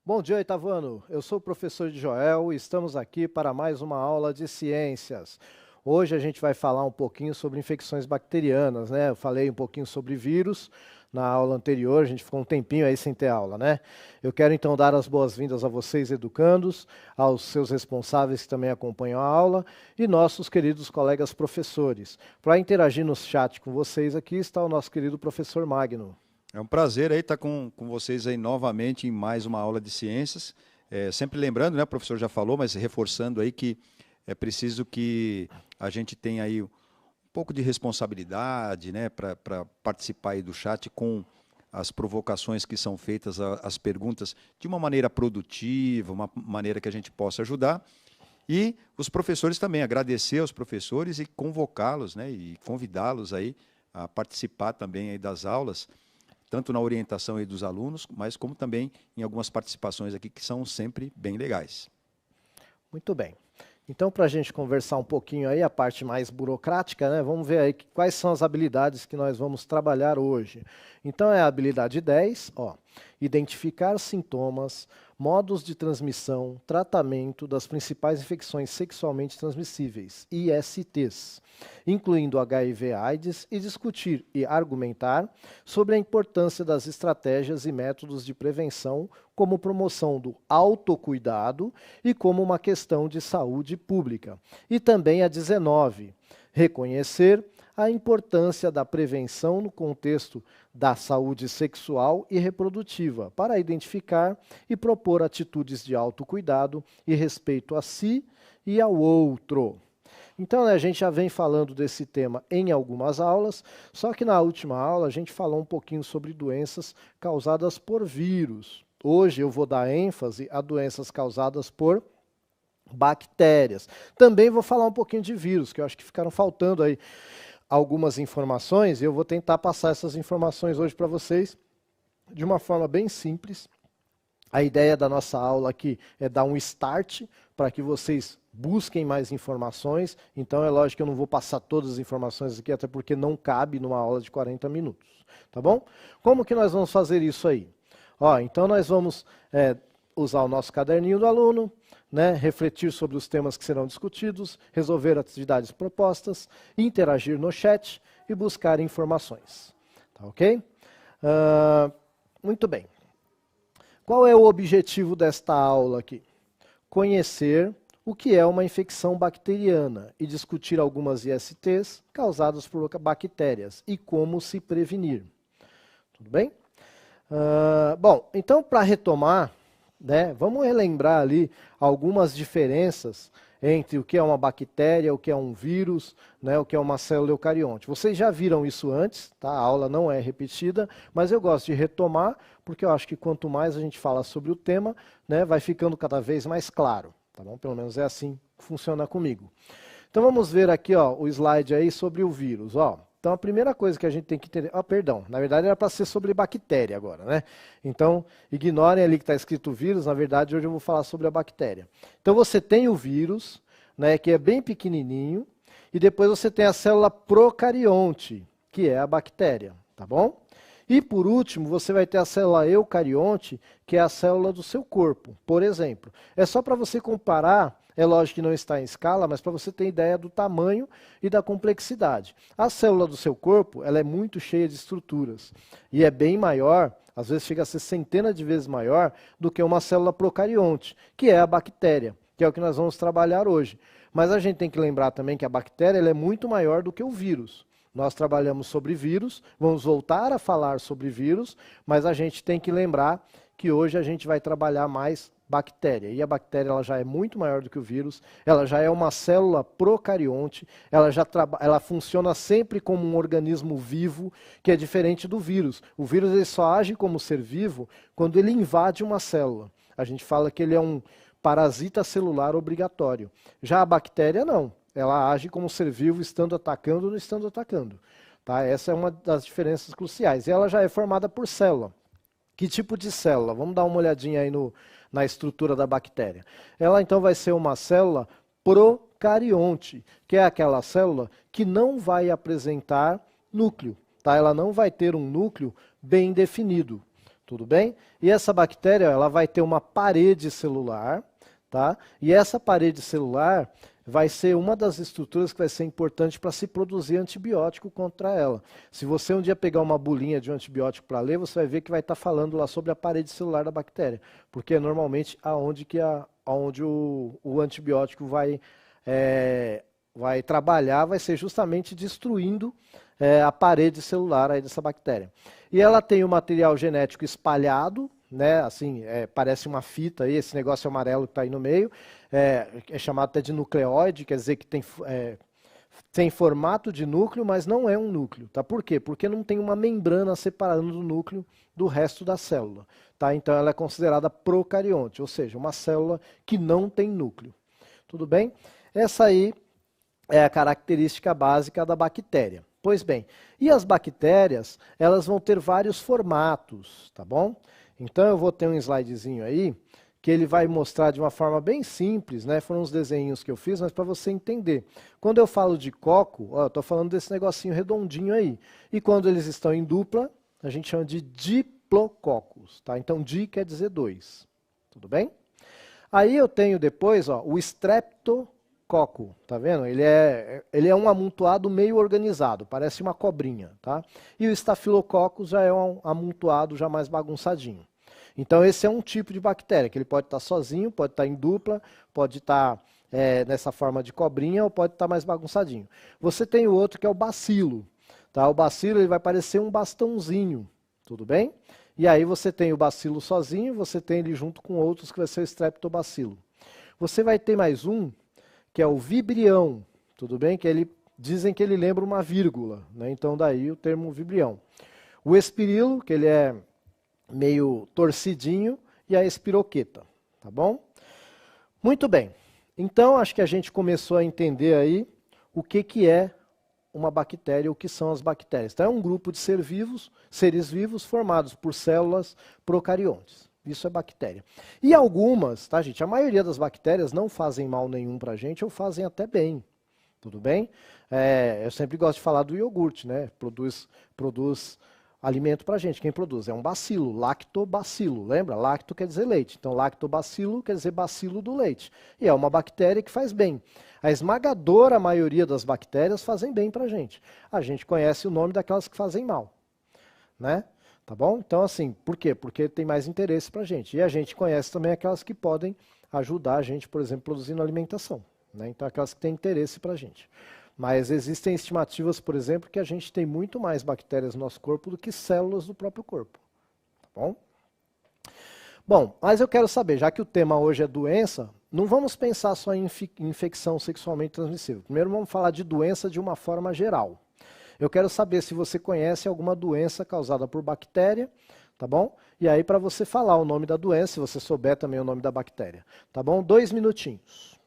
Bom dia, oitavano. Eu sou o professor Joel e estamos aqui para mais uma aula de ciências. Hoje a gente vai falar um pouquinho sobre infecções bacterianas, né? Eu falei um pouquinho sobre vírus na aula anterior, a gente ficou um tempinho aí sem ter aula, né? Eu quero então dar as boas-vindas a vocês, educandos, aos seus responsáveis que também acompanham a aula e nossos queridos colegas professores. Para interagir no chat com vocês aqui está o nosso querido professor Magno. É um prazer aí estar com vocês aí novamente em mais uma aula de ciências. Sempre lembrando, né, o professor já falou, mas reforçando aí que é preciso que a gente tenha aí um pouco de responsabilidade, né, para participar aí do chat com as provocações que são feitas, as perguntas, de uma maneira produtiva, uma maneira que a gente possa ajudar. E os professores também, agradecer aos professores e convocá-los, né, e convidá-los aí a participar também aí das aulas, tanto na orientação aí dos alunos, mas como também em algumas participações aqui que são sempre bem legais. Muito bem. Então, para a gente conversar um pouquinho aí, a parte mais burocrática, né? Vamos ver aí quais são as habilidades que nós vamos trabalhar hoje. Então, é a habilidade 10, ó, identificar sintomas, modos de transmissão, tratamento das principais infecções sexualmente transmissíveis, ISTs, incluindo HIV/AIDS, e discutir e argumentar sobre a importância das estratégias e métodos de prevenção como promoção do autocuidado e como uma questão de saúde pública. E também a 19, reconhecer a importância da prevenção no contexto da saúde sexual e reprodutiva, para identificar e propor atitudes de autocuidado e respeito a si e ao outro. Então, né, a gente já vem falando desse tema em algumas aulas, só que na última aula a gente falou um pouquinho sobre doenças causadas por vírus. Hoje eu vou dar ênfase a doenças causadas por bactérias. Também vou falar um pouquinho de vírus, que eu acho que ficaram faltando aí algumas informações, e eu vou tentar passar essas informações hoje para vocês de uma forma bem simples. A ideia da nossa aula aqui é dar um start para que vocês busquem mais informações. Então é lógico que eu não vou passar todas as informações aqui, até porque não cabe numa aula de 40 minutos. Tá bom? Como que nós vamos fazer isso aí? Ó, então nós vamos usar o nosso caderninho do aluno, né, refletir sobre os temas que serão discutidos, resolver atividades propostas, interagir no chat e buscar informações. Tá ok? Muito bem. Qual é o objetivo desta aula aqui? Conhecer o que é uma infecção bacteriana e discutir algumas ISTs causadas por bactérias e como se prevenir. Tudo bem? Bom, então para retomar, né, vamos relembrar ali algumas diferenças entre o que é uma bactéria, o que é um vírus, né, o que é uma célula eucarionte. Vocês já viram isso antes, tá? A aula não é repetida, mas eu gosto de retomar, porque eu acho que quanto mais a gente fala sobre o tema, né, vai ficando cada vez mais claro. Tá bom? Pelo menos é assim que funciona comigo. Então vamos ver aqui, ó, o slide aí sobre o vírus. Ó. Então a primeira coisa que a gente tem que entender... perdão, na verdade era para ser sobre bactéria agora, né? Então ignorem ali que está escrito vírus, na verdade hoje eu vou falar sobre a bactéria. Então você tem o vírus, né, que é bem pequenininho, e depois você tem a célula procarionte, que é a bactéria, tá bom? E por último, você vai ter a célula eucarionte, que é a célula do seu corpo, por exemplo. É só para você comparar, é lógico que não está em escala, mas para você ter ideia do tamanho e da complexidade. A célula do seu corpo, ela é muito cheia de estruturas, e é bem maior, às vezes chega a ser centenas de vezes maior, do que uma célula procarionte, que é a bactéria, que é o que nós vamos trabalhar hoje. Mas a gente tem que lembrar também que a bactéria ela é muito maior do que o vírus. Nós trabalhamos sobre vírus, vamos voltar a falar sobre vírus, mas a gente tem que lembrar que hoje a gente vai trabalhar mais bactéria. E a bactéria ela já é muito maior do que o vírus, ela já é uma célula procarionte, ela funciona sempre como um organismo vivo, que é diferente do vírus. O vírus ele só age como ser vivo quando ele invade uma célula. A gente fala que ele é um parasita celular obrigatório. Já a bactéria não. Ela age como ser vivo, estando atacando ou não estando atacando. Tá? Essa é uma das diferenças cruciais. E ela já é formada por célula. Que tipo de célula? Vamos dar uma olhadinha aí na estrutura da bactéria. Ela então vai ser uma célula procarionte, que é aquela célula que não vai apresentar núcleo. Tá? Ela não vai ter um núcleo bem definido. Tudo bem? E essa bactéria, ela vai ter uma parede celular, tá? E essa parede celular vai ser uma das estruturas que vai ser importante para se produzir antibiótico contra ela. Se você um dia pegar uma bulinha de um antibiótico para ler, você vai ver que vai estar falando lá sobre a parede celular da bactéria, porque é normalmente aonde o antibiótico vai trabalhar, vai ser justamente destruindo a parede celular aí dessa bactéria. E ela tem o material genético espalhado, né, assim, parece uma fita aí, esse negócio amarelo que está aí no meio, é chamado até de nucleóide, quer dizer que tem formato de núcleo, mas não é um núcleo, tá? Por quê? Porque não tem uma membrana separando o núcleo do resto da célula, tá? Então ela é considerada procarionte, ou seja, uma célula que não tem núcleo. Tudo bem? Essa aí é a característica básica da bactéria. Pois bem, e as bactérias, elas vão ter vários formatos, tá bom? Então eu vou ter um slidezinho aí, que ele vai mostrar de uma forma bem simples, né? Foram uns desenhos que eu fiz, mas para você entender. Quando eu falo de coco, ó, eu estou falando desse negocinho redondinho aí. E quando eles estão em dupla, a gente chama de diplococos, tá? Então di quer dizer dois, tudo bem? Aí eu tenho depois, ó, o streptococo, tá vendo? Ele é um amontoado meio organizado, parece uma cobrinha, tá? E o estafilococcus já é um amontoado já mais bagunçadinho. Então esse é um tipo de bactéria, que ele pode estar sozinho, pode estar em dupla, pode estar nessa forma de cobrinha ou pode estar mais bagunçadinho. Você tem o outro que é o bacilo, tá? O bacilo ele vai parecer um bastãozinho, tudo bem? E aí você tem o bacilo sozinho, você tem ele junto com outros que vai ser o streptobacilo. Você vai ter mais um, que é o vibrião, tudo bem? Que dizem que ele lembra uma vírgula, né? Então daí o termo vibrião. O espirilo, que ele é meio torcidinho, e a espiroqueta, tá bom? Muito bem. Então acho que a gente começou a entender aí o que é uma bactéria, o que são as bactérias. Então é um grupo de seres vivos formados por células procariontes. Isso é bactéria. E algumas, tá, gente? A maioria das bactérias não fazem mal nenhum pra gente ou fazem até bem. Tudo bem? Eu sempre gosto de falar do iogurte, né? Produz alimento pra gente. Quem produz? É um bacilo, lactobacilo. Lembra? Lacto quer dizer leite. Então lactobacilo quer dizer bacilo do leite. E é uma bactéria que faz bem. A esmagadora maioria das bactérias fazem bem pra gente. A gente conhece o nome daquelas que fazem mal, né? Tá bom? Então, assim, por quê? Porque tem mais interesse pra gente. E a gente conhece também aquelas que podem ajudar a gente, por exemplo, produzindo alimentação, né? Então, aquelas que têm interesse pra gente. Mas existem estimativas, por exemplo, que a gente tem muito mais bactérias no nosso corpo do que células do próprio corpo. Tá bom? Bom, mas eu quero saber, já que o tema hoje é doença, não vamos pensar só em infecção sexualmente transmissível. Primeiro vamos falar de doença de uma forma geral. Eu quero saber se você conhece alguma doença causada por bactéria, tá bom? E aí para você falar o nome da doença, se você souber também o nome da bactéria, tá bom? 2 minutinhos.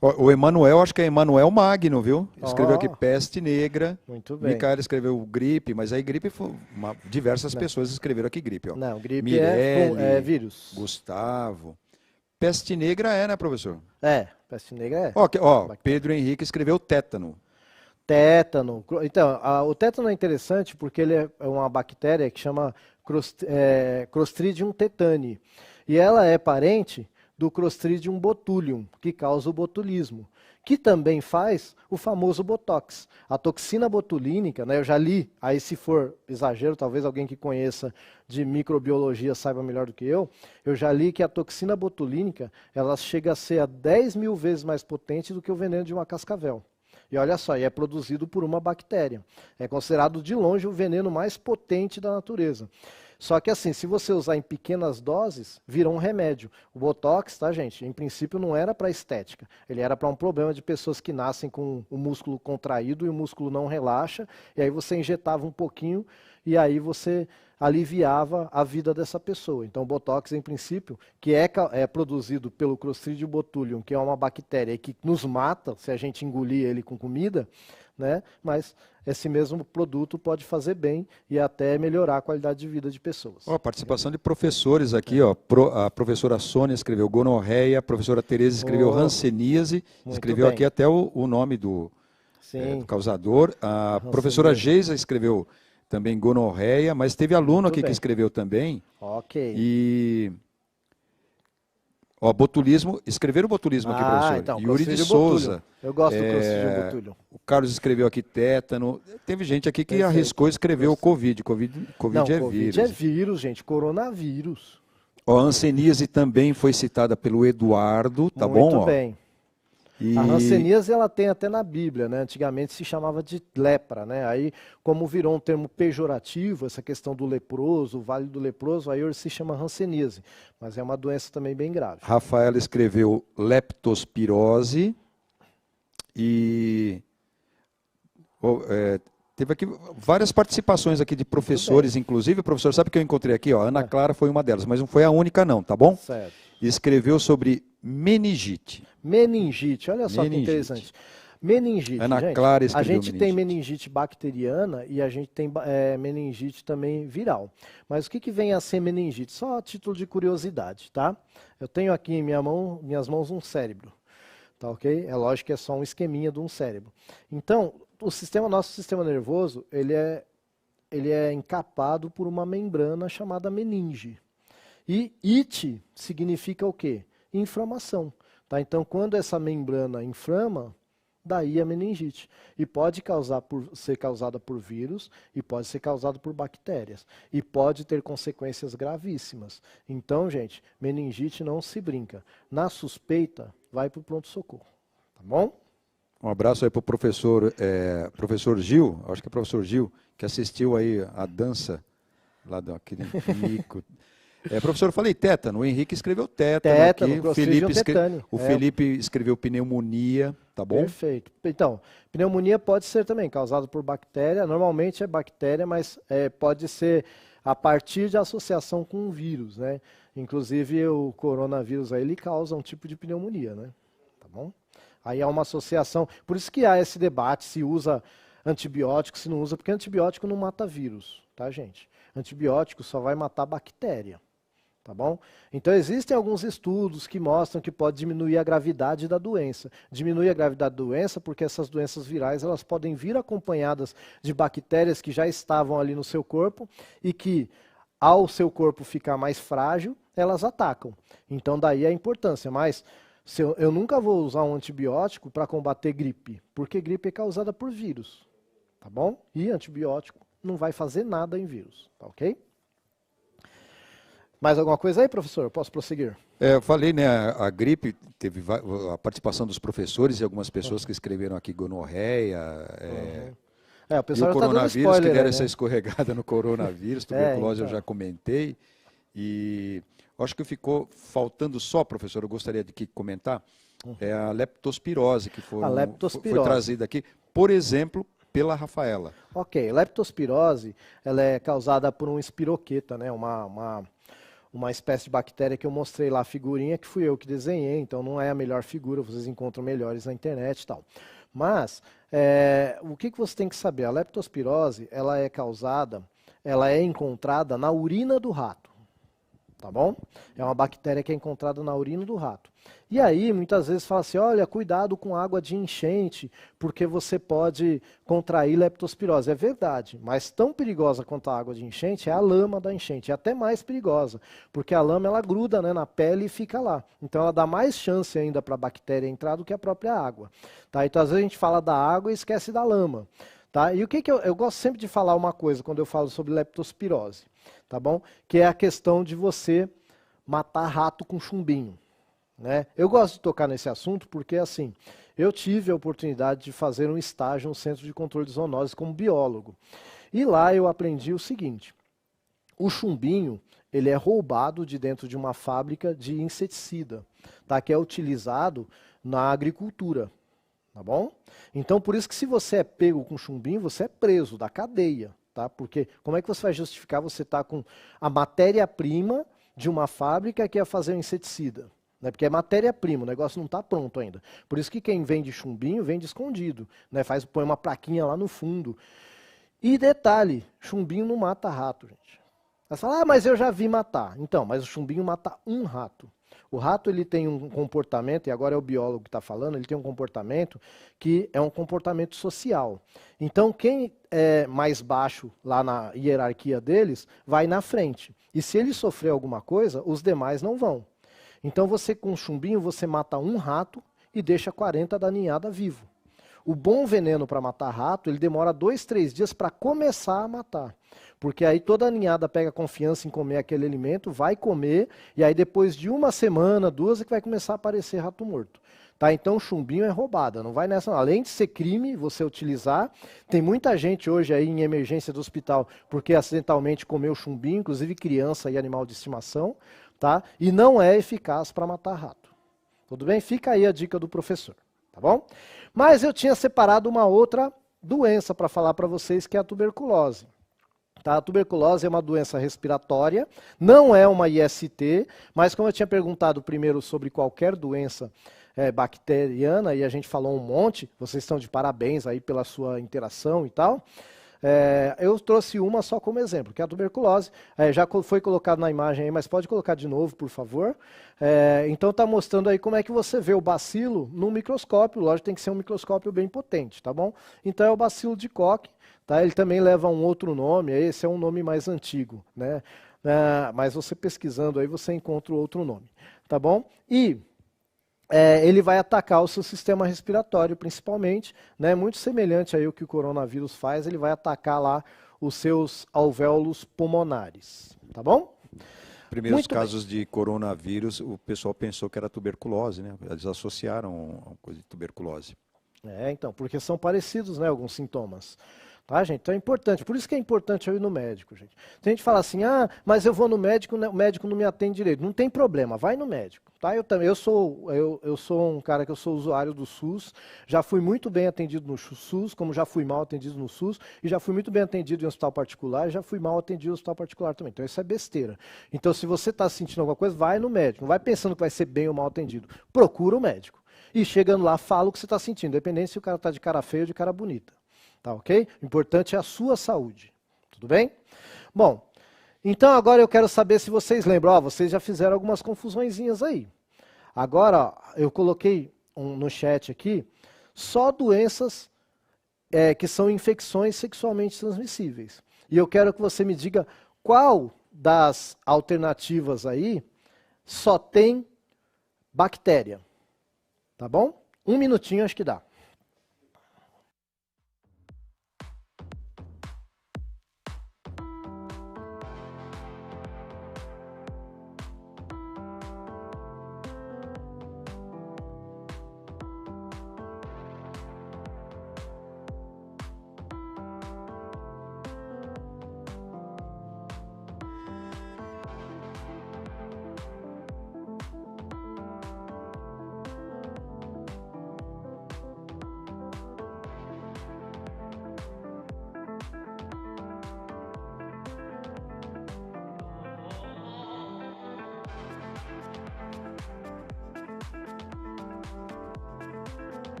O Emanuel, acho que é Emanuel Magno, viu? Escreveu aqui Ó, peste negra. muito bem. Micaela escreveu gripe, mas aí gripe, diversas Não, pessoas escreveram aqui gripe. Ó. não, gripe é Mirelle, vírus. Gustavo. Peste negra é, né, professor? Peste negra é. Ó, Pedro Henrique escreveu tétano. Tétano. Então, o tétano é interessante porque ele é uma bactéria que chama Clostridium tetani. E ela é parente do Clostridium botulium, que causa o botulismo, que também faz o famoso botox. A toxina botulínica, né, eu já li, aí se for exagero, talvez alguém que conheça de microbiologia saiba melhor do que eu já li que a toxina botulínica, ela chega a ser a 10 mil vezes mais potente do que o veneno de uma cascavel. E olha só, e é produzido por uma bactéria. É considerado de longe o veneno mais potente da natureza. Só que assim, se você usar em pequenas doses, vira um remédio. O Botox, tá, gente? Em princípio não era para estética. Ele era para um problema de pessoas que nascem com o músculo contraído e o músculo não relaxa. E aí você injetava um pouquinho e aí você aliviava a vida dessa pessoa. Então o Botox, em princípio, que é produzido pelo Clostridium botulium, que é uma bactéria que nos mata se a gente engolir ele com comida, né? Mas esse mesmo produto pode fazer bem e até melhorar a qualidade de vida de pessoas. Ó, participação de professores aqui, ó. A professora Sônia escreveu gonorreia, a professora Tereza escreveu hanseníase, escreveu bem. aqui até o nome do causador. A professora Geisa escreveu também gonorreia, mas teve aluno aqui que escreveu também. Ok. E ó, botulismo, escreveram botulismo aqui, professor. Então, Yuri de Souza. Eu gosto do Clostridium botulium. O Carlos escreveu aqui tétano. Teve gente aqui que arriscou e escreveu Covid. Covid Não, é Covid vírus. é vírus, gente. Coronavírus. Ó, a hanseníase também foi citada pelo Eduardo, tá bom? Muito bem. A hanseníase ela tem até na Bíblia, né? Antigamente se chamava de lepra, né? Aí, como virou um termo pejorativo, essa questão do leproso, o vale do leproso, aí hoje se chama hanseníase, mas é uma doença também bem grave. Rafaela escreveu leptospirose e teve aqui várias participações aqui de professores, inclusive, o professor sabe que eu encontrei aqui, ó, Ana Clara foi uma delas, mas não foi a única não, tá bom? Certo. Escreveu sobre meningite. Meningite, olha só que interessante. Meningite, Ana gente, Clara a escreveu gente tem meningite bacteriana e a gente tem meningite também viral. Mas o que vem a ser meningite? Só a título de curiosidade, tá? Eu tenho aqui em minhas mãos um cérebro, tá ok? É lógico que é só um esqueminha de um cérebro. Então, nosso sistema nervoso, ele é encapado por uma membrana chamada meninge. E it significa o quê? Inflamação. Tá? Então, quando essa membrana inflama, daí a meningite. E pode ser causada por vírus e pode ser causada por bactérias. E pode ter consequências gravíssimas. Então, gente, meningite não se brinca. Na suspeita, vai para o pronto-socorro. Tá bom? Um abraço aí para o professor Gil, acho que é o professor Gil, que assistiu aí a dança lá daquele mico. Professor, eu falei tétano, o Henrique escreveu tétano aqui, o Felipe escreveu pneumonia, tá bom? Perfeito. Então, pneumonia pode ser também causada por bactéria, normalmente é bactéria, mas pode ser a partir de associação com um vírus, né? Inclusive o coronavírus aí, ele causa um tipo de pneumonia, né? Tá bom? Aí há uma associação, por isso que há esse debate se usa antibiótico, se não usa, porque antibiótico não mata vírus, tá, gente? Antibiótico só vai matar bactéria. Tá bom? Então existem alguns estudos que mostram que pode diminuir a gravidade da doença. Diminui a gravidade da doença porque essas doenças virais elas podem vir acompanhadas de bactérias que já estavam ali no seu corpo e que, ao seu corpo ficar mais frágil, elas atacam. Então daí a importância. Mas eu nunca vou usar um antibiótico para combater gripe, porque gripe é causada por vírus. Tá bom? E antibiótico não vai fazer nada em vírus. Tá ok? Mais alguma coisa aí, professor? Eu posso prosseguir? Eu falei, né, a gripe, teve a participação dos professores e algumas pessoas que escreveram aqui gonorreia, o pessoal e o já coronavírus, tá dando spoiler, que deram né? essa escorregada no coronavírus, tuberculose então. eu já comentei, e acho que ficou faltando só, professor, eu gostaria de comentar, a leptospirose, que foi trazida aqui, por exemplo, pela Rafaela. Ok, leptospirose, ela é causada por um espiroqueta, né? uma espécie de bactéria que eu mostrei lá a figurinha, que fui eu que desenhei, então não é a melhor figura, vocês encontram melhores na internet e tal. Mas, o que você tem que saber? A leptospirose, ela é encontrada na urina do rato. Tá bom? É uma bactéria que é encontrada na urina do rato. E aí, muitas vezes fala assim, olha, cuidado com água de enchente, porque você pode contrair leptospirose. É verdade, mas tão perigosa quanto a água de enchente é a lama da enchente. É até mais perigosa, porque a lama ela gruda, né, na pele e fica lá. Então ela dá mais chance ainda para a bactéria entrar do que a própria água. Tá? Então às vezes a gente fala da água e esquece da lama. Tá? E o que eu gosto sempre de falar uma coisa quando eu falo sobre leptospirose, tá bom? Que é a questão de você matar rato com chumbinho, né? Eu gosto de tocar nesse assunto porque, assim, eu tive a oportunidade de fazer um estágio no Centro de Controle de Zoonoses como biólogo. E lá eu aprendi o seguinte, o chumbinho, ele é roubado de dentro de uma fábrica de inseticida, tá? Que é utilizado na agricultura. Tá bom? Então, por isso que se você é pego com chumbinho, você é preso da cadeia, tá? Porque como é que você vai justificar você estar com a matéria-prima de uma fábrica que ia fazer um inseticida? Né? Porque é matéria-prima, o negócio não está pronto ainda. Por isso que quem vende chumbinho, vende escondido, né? Põe uma plaquinha lá no fundo. E detalhe, chumbinho não mata rato, gente. Você fala, mas eu já vi matar. Então, mas o chumbinho mata um rato. O rato ele tem um comportamento, e agora é o biólogo que está falando, ele tem um comportamento que é um comportamento social. Então quem é mais baixo lá na hierarquia deles, vai na frente. E se ele sofrer alguma coisa, os demais não vão. Então você com chumbinho, você mata um rato e deixa 40 da ninhada vivo. O bom veneno para matar rato, ele demora 2, 3 dias para começar a matar. Porque aí toda a ninhada pega confiança em comer aquele alimento, vai comer, e aí depois de 1 semana, 2, é que vai começar a aparecer rato morto. Tá? Então o chumbinho é roubada, não vai nessa. Além de ser crime você utilizar, tem muita gente hoje aí em emergência do hospital porque acidentalmente comeu chumbinho, inclusive criança e animal de estimação, tá? E não é eficaz para matar rato. Tudo bem? Fica aí a dica do professor, tá bom? Mas eu tinha separado uma outra doença para falar para vocês, que é a tuberculose. Tá? A tuberculose é uma doença respiratória, não é uma IST, mas como eu tinha perguntado primeiro sobre qualquer doença bacteriana, e a gente falou um monte, vocês estão de parabéns aí pela sua interação e tal, eu trouxe uma só como exemplo, que é a tuberculose. Já foi colocado na imagem aí, mas pode colocar de novo, por favor. Então está mostrando aí como é que você vê o bacilo no microscópio, lógico, tem que ser um microscópio bem potente, tá bom? Então é o bacilo de Koch. Tá? Ele também leva um outro nome, esse é um nome mais antigo, né? Mas você pesquisando aí você encontra outro nome, tá bom? E ele vai atacar o seu sistema respiratório principalmente, né? Muito semelhante aí ao que o coronavírus faz, ele vai atacar lá os seus alvéolos pulmonares, tá bom? Primeiros casos de coronavírus, o pessoal pensou que era tuberculose, né? Eles associaram a coisa de tuberculose. Então, porque são parecidos, né, alguns sintomas. Tá, gente? Então é importante, por isso que é importante eu ir no médico, gente. Tem gente que fala assim, mas eu vou no médico, o médico não me atende direito. Não tem problema, vai no médico. Tá? Eu sou um cara que eu sou usuário do SUS, já fui muito bem atendido no SUS, como já fui mal atendido no SUS, e já fui muito bem atendido em hospital particular, e já fui mal atendido em hospital particular também. Então isso é besteira. Então se você está sentindo alguma coisa, vai no médico. Não vai pensando que vai ser bem ou mal atendido. Procura o médico. E chegando lá, fala o que você está sentindo, independente se o cara está de cara feia ou de cara bonita. Tá ok? O importante é a sua saúde. Tudo bem? Bom, então agora eu quero saber se vocês lembram. Vocês já fizeram algumas confusõezinhas aí. Agora, eu coloquei no chat aqui só doenças que são infecções sexualmente transmissíveis. E eu quero que você me diga qual das alternativas aí só tem bactéria. Tá bom? 1 minutinho acho que dá.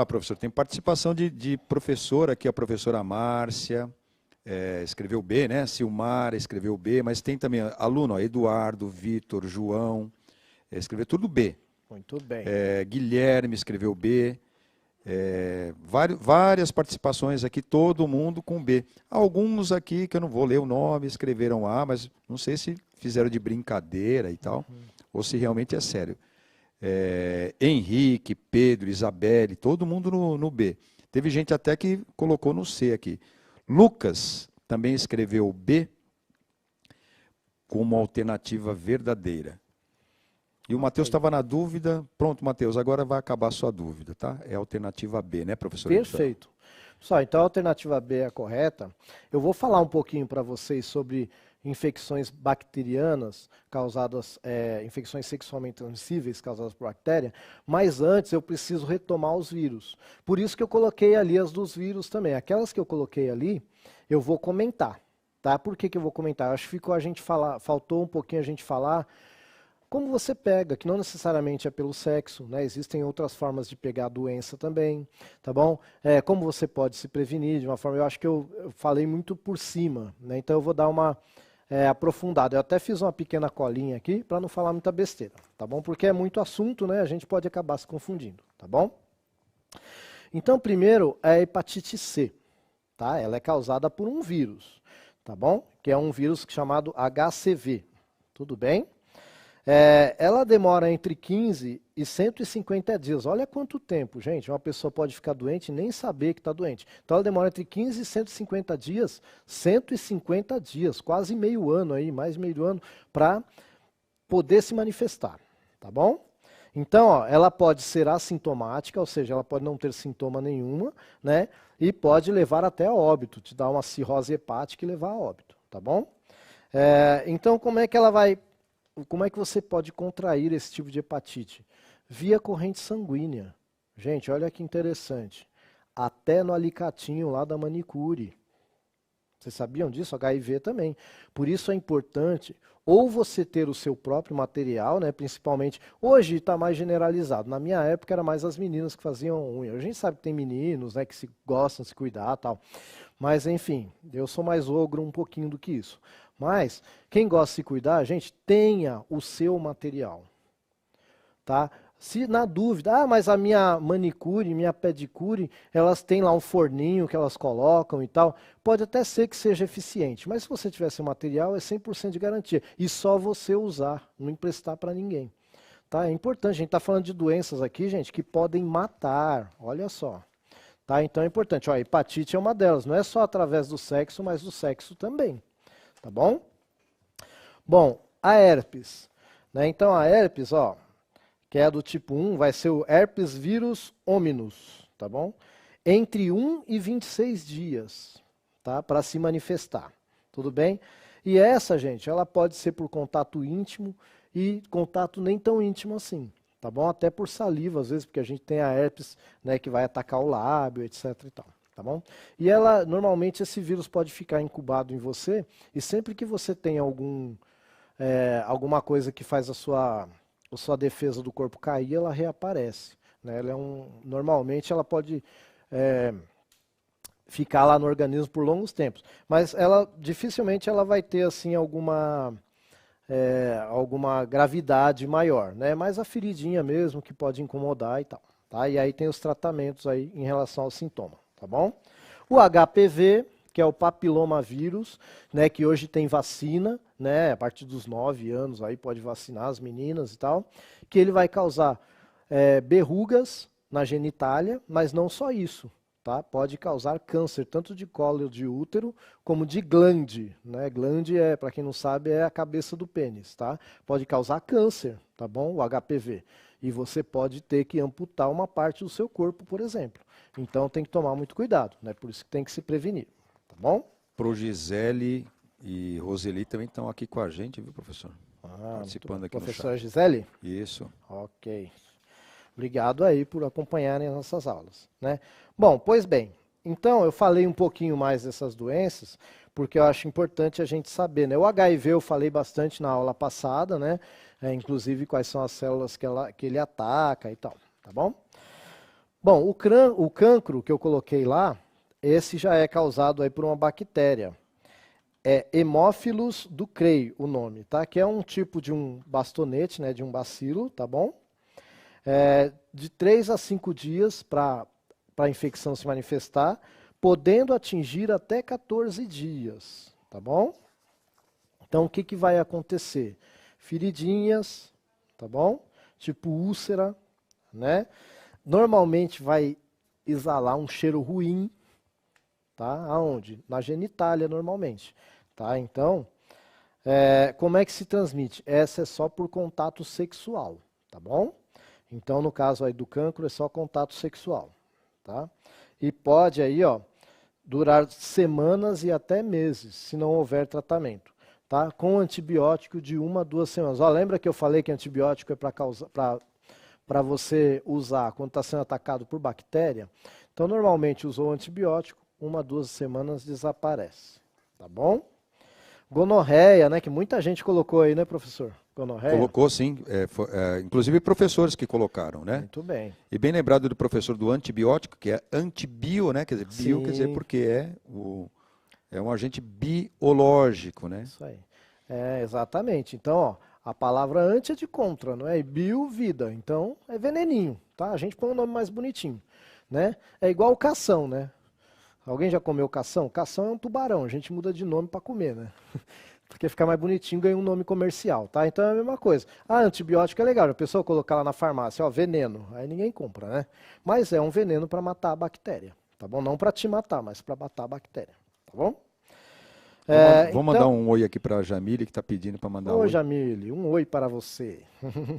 Ah, professor, tem participação de professor aqui, a professora Márcia, escreveu B, né? Silmara escreveu B, mas tem também aluno, ó, Eduardo, Vitor, João, escreveu tudo B. Muito bem. Guilherme escreveu B. Várias participações aqui, todo mundo com B. Alguns aqui, que eu não vou ler o nome, escreveram A, mas não sei se fizeram de brincadeira e tal, ou se realmente é sério. Henrique, Pedro, Isabelle, todo mundo no B. Teve gente até que colocou no C aqui. Lucas também escreveu B como alternativa verdadeira. E o Matheus estava na dúvida. Pronto, Matheus, agora vai acabar a sua dúvida, tá? É a alternativa B, né, professor? Perfeito. Pessoal, então a alternativa B é a correta. Eu vou falar um pouquinho para vocês sobre infecções bacterianas causadas, infecções sexualmente transmissíveis causadas por bactéria, mas antes eu preciso retomar os vírus. Por isso que eu coloquei ali as dos vírus também. Aquelas que eu coloquei ali, eu vou comentar, tá? Por que que eu vou comentar? Acho que faltou um pouquinho a gente falar como você pega, que não necessariamente é pelo sexo, né? Existem outras formas de pegar a doença também, tá bom? Como você pode se prevenir de uma forma, eu acho que eu falei muito por cima, né? Então eu vou dar uma aprofundada. Eu até fiz uma pequena colinha aqui para não falar muita besteira, tá bom? Porque é muito assunto, né? A gente pode acabar se confundindo, tá bom? Então, primeiro é a hepatite C, tá? Ela é causada por um vírus, tá bom? Que é um vírus chamado HCV, tudo bem? Ela demora entre 15 e 150 dias. Olha quanto tempo, gente. Uma pessoa pode ficar doente e nem saber que está doente. Então ela demora entre 15 e 150 dias, 150 dias, quase meio ano aí, mais meio ano, para poder se manifestar, tá bom? Então, ó, ela pode ser assintomática, ou seja, ela pode não ter sintoma nenhuma, né? E pode levar até a óbito, te dar uma cirrose hepática e levar a óbito, tá bom? Então, como é que você pode contrair esse tipo de hepatite? Via corrente sanguínea. Gente, olha que interessante. Até no alicatinho lá da manicure. Vocês sabiam disso? HIV também. Por isso é importante ou você ter o seu próprio material, né, principalmente, hoje está mais generalizado. Na minha época era mais as meninas que faziam unha. A gente sabe que tem meninos, né, que gostam de se cuidar e tal. Mas enfim, eu sou mais ogro um pouquinho do que isso. Mas quem gosta de se cuidar, gente, tenha o seu material, tá? Se na dúvida, mas a minha manicure, minha pedicure, elas têm lá um forninho que elas colocam e tal, pode até ser que seja eficiente, mas se você tiver seu material é 100% de garantia e só você usar, não emprestar para ninguém, tá? É importante, a gente está falando de doenças aqui, gente, que podem matar, olha só. Tá? Então é importante, ó, a hepatite é uma delas, não é só através do sexo, mas do sexo também. Tá bom? Bom, a herpes. Né? Então a herpes, ó, que é do tipo 1, vai ser o herpes vírus hominus, tá bom? Entre 1 e 26 dias, tá? Para se manifestar, tudo bem? E essa, gente, ela pode ser por contato íntimo e contato nem tão íntimo assim, tá bom? Até por saliva, às vezes, porque a gente tem a herpes, né, que vai atacar o lábio, etc e tal. Tá bom? E ela, normalmente, esse vírus pode ficar incubado em você, e sempre que você tem alguma coisa que faz a sua defesa do corpo cair, ela reaparece. Né? Normalmente, ela pode ficar lá no organismo por longos tempos, mas dificilmente ela vai ter assim alguma gravidade maior, né? Mas a feridinha mesmo que pode incomodar e tal. Tá? E aí tem os tratamentos aí em relação ao sintoma. Tá bom? O HPV, que é o papilomavírus, né, que hoje tem vacina, né, a partir dos 9 anos aí pode vacinar as meninas e tal, que ele vai causar berrugas na genitália, mas não só isso, tá? Pode causar câncer, tanto de colo de útero, como de glande, né? Glande para quem não sabe, é a cabeça do pênis, tá? Pode causar câncer, tá bom? O HPV. E você pode ter que amputar uma parte do seu corpo, por exemplo. Então tem que tomar muito cuidado, né? Por isso que tem que se prevenir, tá bom? Pro Gisele e Roseli também estão aqui com a gente, viu, professor? Participando aqui no chat. Professora Gisele? Isso. Ok. Obrigado aí por acompanharem as nossas aulas, né? Bom, pois bem, então eu falei um pouquinho mais dessas doenças, porque eu acho importante a gente saber, né? O HIV eu falei bastante na aula passada, né? Inclusive quais são as células que ele ataca e tal, tá bom? Bom, o cancro que eu coloquei lá, esse já é causado aí por uma bactéria. É Haemophilus ducreyi o nome, tá? Que é um tipo de um bastonete, né, de um bacilo, tá bom? De 3 a 5 dias para a infecção se manifestar, podendo atingir até 14 dias, tá bom? Então, o que, que vai acontecer? Feridinhas, tá bom? Tipo úlcera, né? Normalmente vai exalar um cheiro ruim, tá? Aonde? Na genitália, normalmente, tá? Então, como é que se transmite? Essa é só por contato sexual, tá bom? Então, no caso aí do cancro, é só contato sexual, tá? E pode aí, ó, durar semanas e até meses, se não houver tratamento, tá? Com antibiótico de 1 a 2 semanas. Ó, lembra que eu falei que antibiótico é para você usar quando está sendo atacado por bactéria? Então, normalmente usou antibiótico, 1 a 2 semanas desaparece, tá bom? Gonorreia, né, que muita gente colocou aí, né, professor? Gonorreia. Colocou, sim. Inclusive professores que colocaram, né? Muito bem. E bem lembrado do professor do antibiótico, que é antibio, né? Quer dizer, bio Sim. quer dizer porque é um agente biológico, né? Isso aí. Exatamente. Então, ó, a palavra anti é de contra, não é? E bio, vida. Então, é veneninho, tá? A gente põe um nome mais bonitinho, né? É igual o cação, né? Alguém já comeu cação? Cação é um tubarão, a gente muda de nome para comer, né? Porque fica mais bonitinho, ganha um nome comercial, tá? Então é a mesma coisa. Ah, antibiótico é legal, a pessoa colocar lá na farmácia, ó, veneno, aí ninguém compra, né? Mas é um veneno para matar a bactéria, tá bom? Não para te matar, mas para matar a bactéria, tá bom? Vamos mandar um oi aqui para a Jamile, que está pedindo para mandar Oi, oi. Jamile, um oi para você.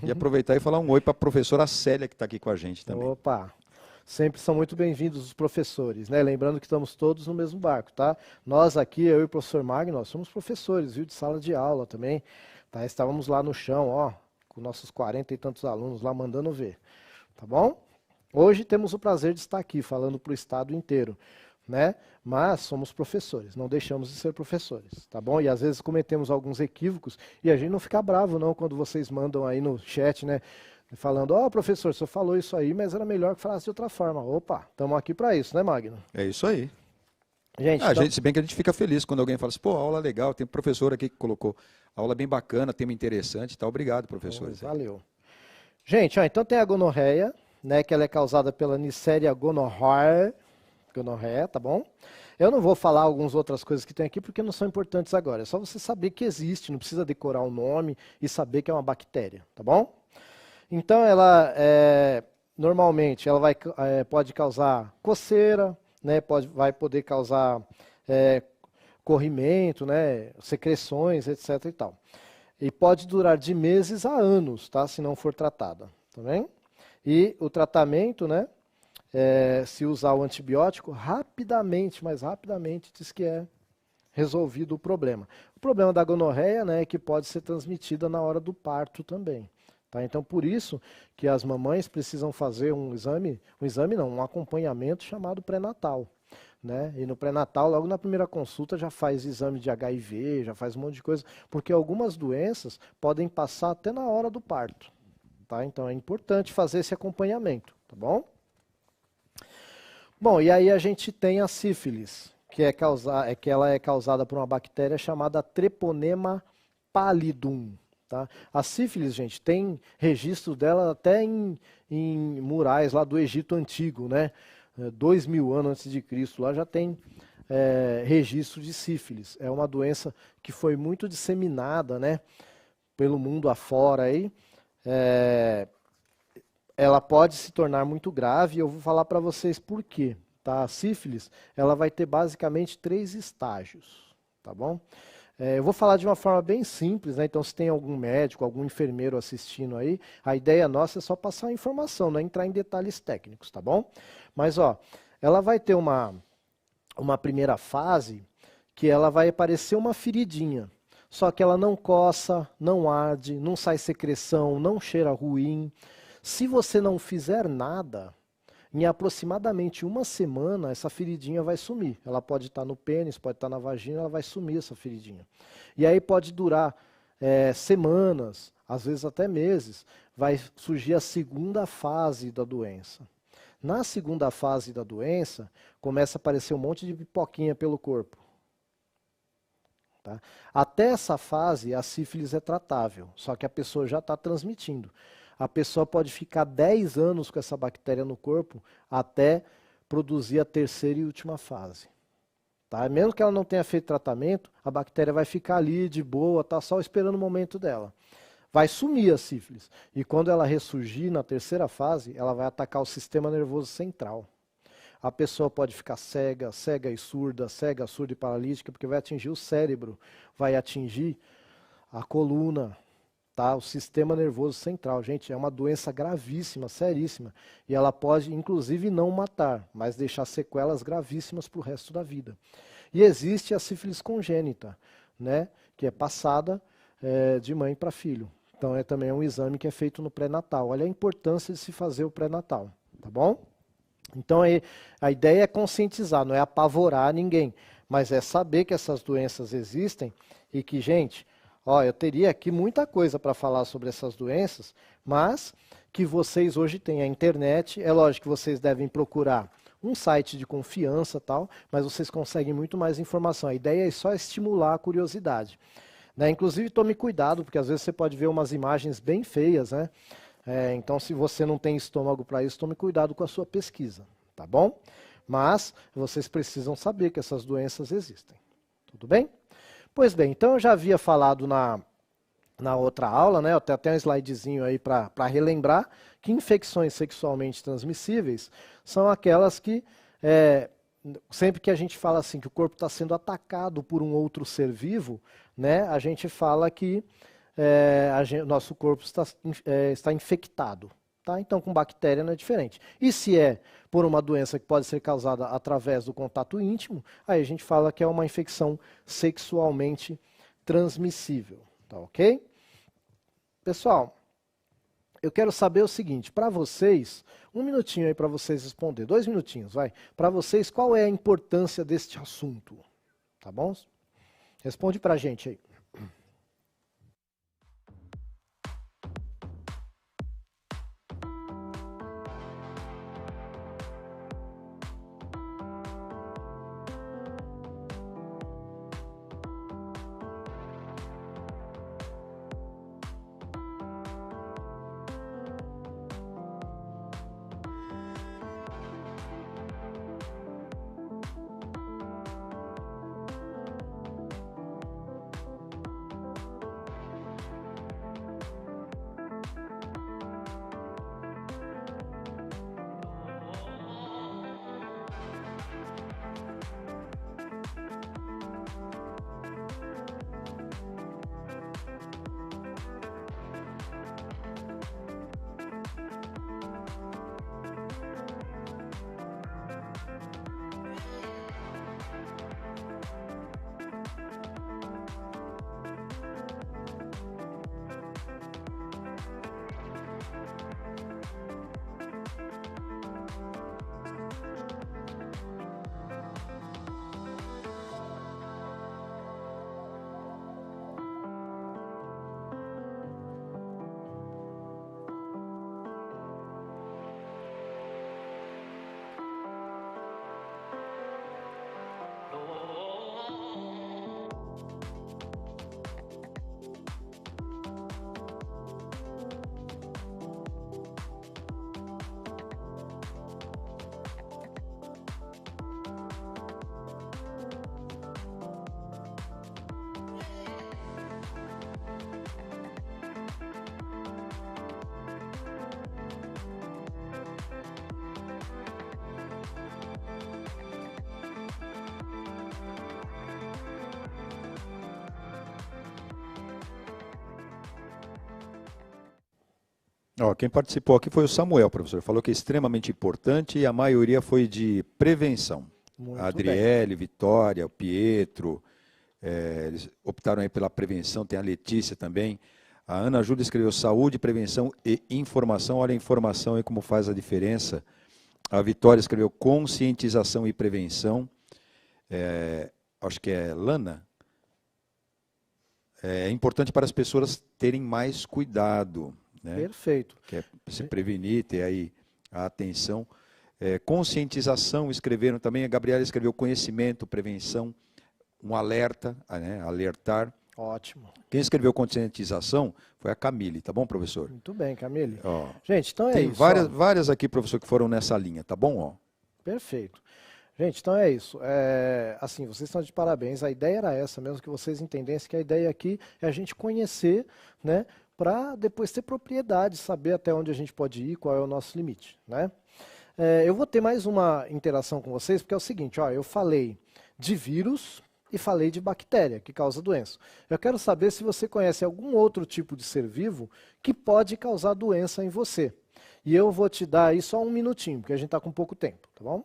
E aproveitar e falar um oi para a professora Célia, que está aqui com a gente também. Opa, sempre são muito bem-vindos os professores, né? Lembrando que estamos todos no mesmo barco, tá? Nós aqui, eu e o professor Magno, nós somos professores, viu? De sala de aula também, tá? Estávamos lá no chão, ó, com nossos 40 e tantos alunos lá mandando ver, tá bom? Hoje temos o prazer de estar aqui falando para o estado inteiro, né? Mas somos professores, não deixamos de ser professores, tá bom? E às vezes cometemos alguns equívocos e a gente não fica bravo não quando vocês mandam aí no chat, né? Falando, ó, professor, o senhor falou isso aí, mas era melhor que falasse de outra forma. Opa, estamos aqui para isso, né, Magno? É isso aí. Gente, Se bem que a gente fica feliz quando alguém fala assim, pô, aula legal, tem um professor aqui que colocou aula bem bacana, tema interessante e tal. Obrigado, professores. Valeu. Gente, ó, então tem a gonorreia, né, que ela é causada pela Neisseria gonorrhoeae, tá bom? Eu não vou falar algumas outras coisas que tem aqui porque não são importantes agora. É só você saber que existe, não precisa decorar o nome e saber que é uma bactéria, tá bom? Então ela normalmente ela pode causar coceira, né? Vai poder causar corrimento, né? Secreções, etc. e tal. E pode durar de meses a anos, tá? Se não for tratada, tá bem? E o tratamento, né? Se usar o antibiótico, rapidamente, mais rapidamente, diz que é resolvido o problema. O problema da gonorreia, né, é que pode ser transmitida na hora do parto também. Tá? Então, por isso que as mamães precisam fazer um acompanhamento chamado pré-natal. Né? E no pré-natal, logo na primeira consulta, já faz exame de HIV, já faz um monte de coisa, porque algumas doenças podem passar até na hora do parto. Tá? Então, é importante fazer esse acompanhamento, tá bom? Bom, e aí a gente tem a sífilis, que ela é causada por uma bactéria chamada Treponema pallidum. Tá? A sífilis, gente, tem registro dela até em murais lá do Egito Antigo, né? 2000 anos antes de Cristo, lá já tem registro de sífilis. É uma doença que foi muito disseminada, né, pelo mundo afora aí. Ela pode se tornar muito grave e eu vou falar para vocês por quê. Tá? A sífilis, ela vai ter basicamente 3 estágios, tá bom? Eu vou falar de uma forma bem simples, né? Então se tem algum médico, algum enfermeiro assistindo aí, a ideia nossa é só passar a informação, não é entrar em detalhes técnicos, tá bom? Mas ó, ela vai ter uma primeira fase que ela vai parecer uma feridinha, só que ela não coça, não arde, não sai secreção, não cheira ruim. Se você não fizer nada, em aproximadamente 1 semana, essa feridinha vai sumir. Ela pode estar no pênis, pode estar na vagina, ela vai sumir essa feridinha. E aí pode durar semanas, às vezes até meses, vai surgir a segunda fase da doença. Na segunda fase da doença, começa a aparecer um monte de pipoquinha pelo corpo. Tá? Até essa fase, a sífilis é tratável, só que a pessoa já está transmitindo. A pessoa pode ficar 10 anos com essa bactéria no corpo até produzir a terceira e última fase. Tá? Mesmo que ela não tenha feito tratamento, a bactéria vai ficar ali de boa, tá só esperando o momento dela. Vai sumir a sífilis. E quando ela ressurgir na terceira fase, ela vai atacar o sistema nervoso central. A pessoa pode ficar cega, cega, surda e paralítica, porque vai atingir o cérebro, vai atingir a coluna, tá? O sistema nervoso central. Gente, é uma doença gravíssima, seríssima. E ela pode, inclusive, não matar, mas deixar sequelas gravíssimas para o resto da vida. E existe a sífilis congênita, né? Que é passada de mãe para filho. Então, também é um exame que é feito no pré-natal. Olha a importância de se fazer o pré-natal, tá bom? Então, a ideia é conscientizar, não é apavorar ninguém, mas é saber que essas doenças existem e que, gente, ó, eu teria aqui muita coisa para falar sobre essas doenças, mas que vocês hoje têm a internet, é lógico que vocês devem procurar um site de confiança e tal, mas vocês conseguem muito mais informação. A ideia é só estimular a curiosidade. Né? Inclusive, tome cuidado, porque às vezes você pode ver umas imagens bem feias, né? Então, se você não tem estômago para isso, tome cuidado com a sua pesquisa, tá bom? Mas vocês precisam saber que essas doenças existem, tudo bem? Pois bem, então eu já havia falado na outra aula, né? Eu tenho até um slidezinho aí para relembrar que infecções sexualmente transmissíveis são aquelas que, sempre que a gente fala assim que o corpo está sendo atacado por um outro ser vivo, né? A gente fala que nosso corpo está infectado. Tá? Então, com bactéria não é diferente. E se é por uma doença que pode ser causada através do contato íntimo, aí a gente fala que é uma infecção sexualmente transmissível. Tá ok? Pessoal, eu quero saber o seguinte, para vocês, um minutinho aí para vocês responder, 2 minutinhos, vai. Para vocês, qual é a importância deste assunto? Tá bom? Responde para a gente aí. Ó, quem participou aqui foi o Samuel, professor. Falou que é extremamente importante e a maioria foi de prevenção. Muito A Adriele, Vitória, o Pietro, eles optaram aí pela prevenção, tem a Letícia também. A Ana Júlia escreveu saúde, prevenção e informação. Olha a informação aí como faz a diferença. A Vitória escreveu conscientização e prevenção. Acho que é Lana. É importante para as pessoas terem mais cuidado. Né? Perfeito. Que é se prevenir, ter aí a atenção. Conscientização escreveram também, a Gabriela escreveu conhecimento, prevenção, um alerta, né, alertar. Ótimo. Quem escreveu conscientização foi a Camille, tá bom, professor? Muito bem, Camille. Ó, gente, então é tem isso. Tem várias aqui, professor, que foram nessa linha, tá bom? Ó. Perfeito. Gente, então é isso. Assim, vocês estão de parabéns. A ideia era essa, mesmo que vocês entendessem que a ideia aqui é a gente conhecer, né, para depois ter propriedade, saber até onde a gente pode ir, qual é o nosso limite, né? Eu vou ter mais uma interação com vocês, porque é o seguinte, ó, eu falei de vírus e falei de bactéria, que causa doença. Eu quero saber se você conhece algum outro tipo de ser vivo que pode causar doença em você. E eu vou te dar aí só um minutinho, porque a gente está com pouco tempo, tá bom?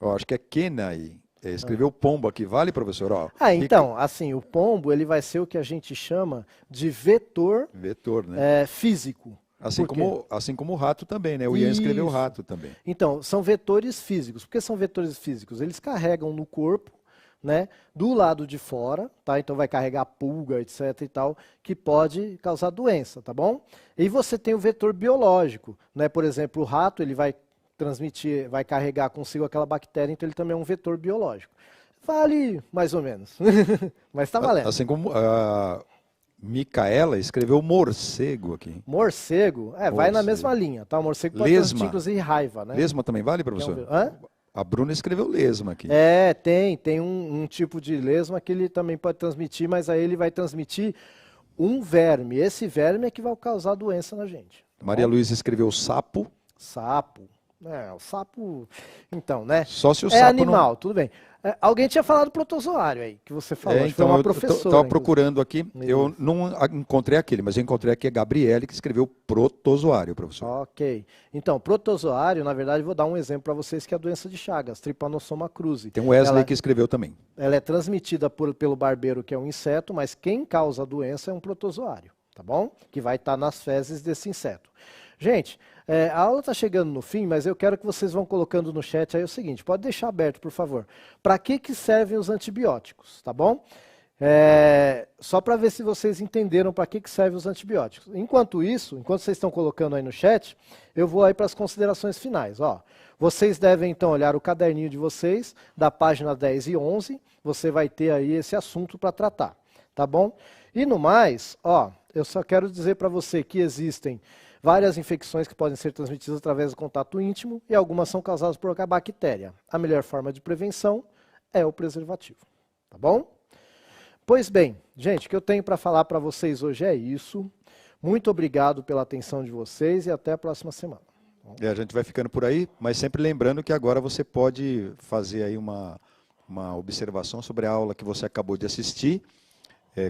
Ó, acho que é Kenai. Escreveu pombo aqui, vale, professor? Ó, então, assim, o pombo ele vai ser o que a gente chama de vetor, né? Físico. Assim como o rato também, né? O Ian escreveu o rato também. Então, são vetores físicos. Por que são vetores físicos? Eles carregam no corpo, né, do lado de fora, tá? Então vai carregar pulga, etc e tal, que pode causar doença, tá bom? E você tem o vetor biológico, né? Por exemplo, o rato, ele vai transmitir, vai carregar consigo aquela bactéria, então ele também é um vetor biológico. Vale mais ou menos, mas tá valendo. Assim como a Micaela escreveu morcego aqui. Morcego, vai na mesma linha, tá? O morcego pode transmitir, inclusive, raiva, né? Lesma também vale, professor? A Bruna escreveu lesma aqui. Tem um tipo de lesma que ele também pode transmitir, mas aí ele vai transmitir um verme. Esse verme é que vai causar doença na gente. Tá Maria Luísa escreveu sapo. Sapo. O sapo, então, né? Só se o sapo animal, não... tudo bem. Alguém tinha falado protozoário aí, que você falou, acho que foi uma professora. Eu estava procurando aqui, eu não encontrei aquele, mas eu encontrei aqui a Gabriele, que escreveu protozoário, professor. Ok. Então, protozoário, na verdade, vou dar um exemplo para vocês, que é a doença de Chagas, Trypanosoma cruzi. Tem o Wesley que escreveu também. Ela é transmitida pelo barbeiro, que é um inseto, mas quem causa a doença é um protozoário, tá bom? Que vai estar nas fezes desse inseto. Gente, a aula está chegando no fim, mas eu quero que vocês vão colocando no chat aí o seguinte, pode deixar aberto, por favor. Para que servem os antibióticos, tá bom? Só para ver se vocês entenderam para que servem os antibióticos. Enquanto isso, enquanto vocês estão colocando aí no chat, eu vou aí para as considerações finais. Ó, vocês devem então olhar o caderninho de vocês, da página 10 e 11, você vai ter aí esse assunto para tratar, tá bom? E no mais, ó, eu só quero dizer para você que existem várias infecções que podem ser transmitidas através do contato íntimo e algumas são causadas por uma bactéria. A melhor forma de prevenção é o preservativo, tá bom? Pois bem, gente, o que eu tenho para falar para vocês hoje é isso. Muito obrigado pela atenção de vocês e até a próxima semana. A gente vai ficando por aí, mas sempre lembrando que agora você pode fazer aí uma observação sobre a aula que você acabou de assistir.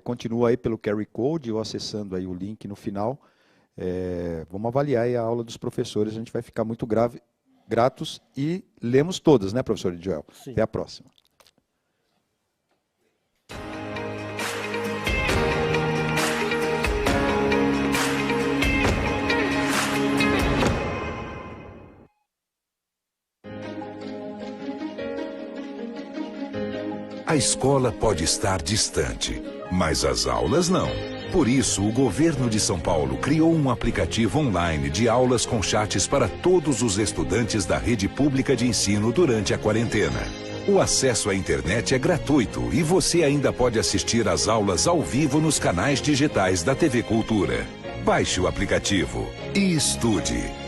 Continua aí pelo QR Code ou acessando aí o link no final. Vamos avaliar aí a aula dos professores, a gente vai ficar muito gratos e lemos todas, né, professor Joel? Sim. Até a próxima. A escola pode estar distante, mas as aulas não. Por isso, o governo de São Paulo criou um aplicativo online de aulas com chats para todos os estudantes da rede pública de ensino durante a quarentena. O acesso à internet é gratuito e você ainda pode assistir às aulas ao vivo nos canais digitais da TV Cultura. Baixe o aplicativo e estude.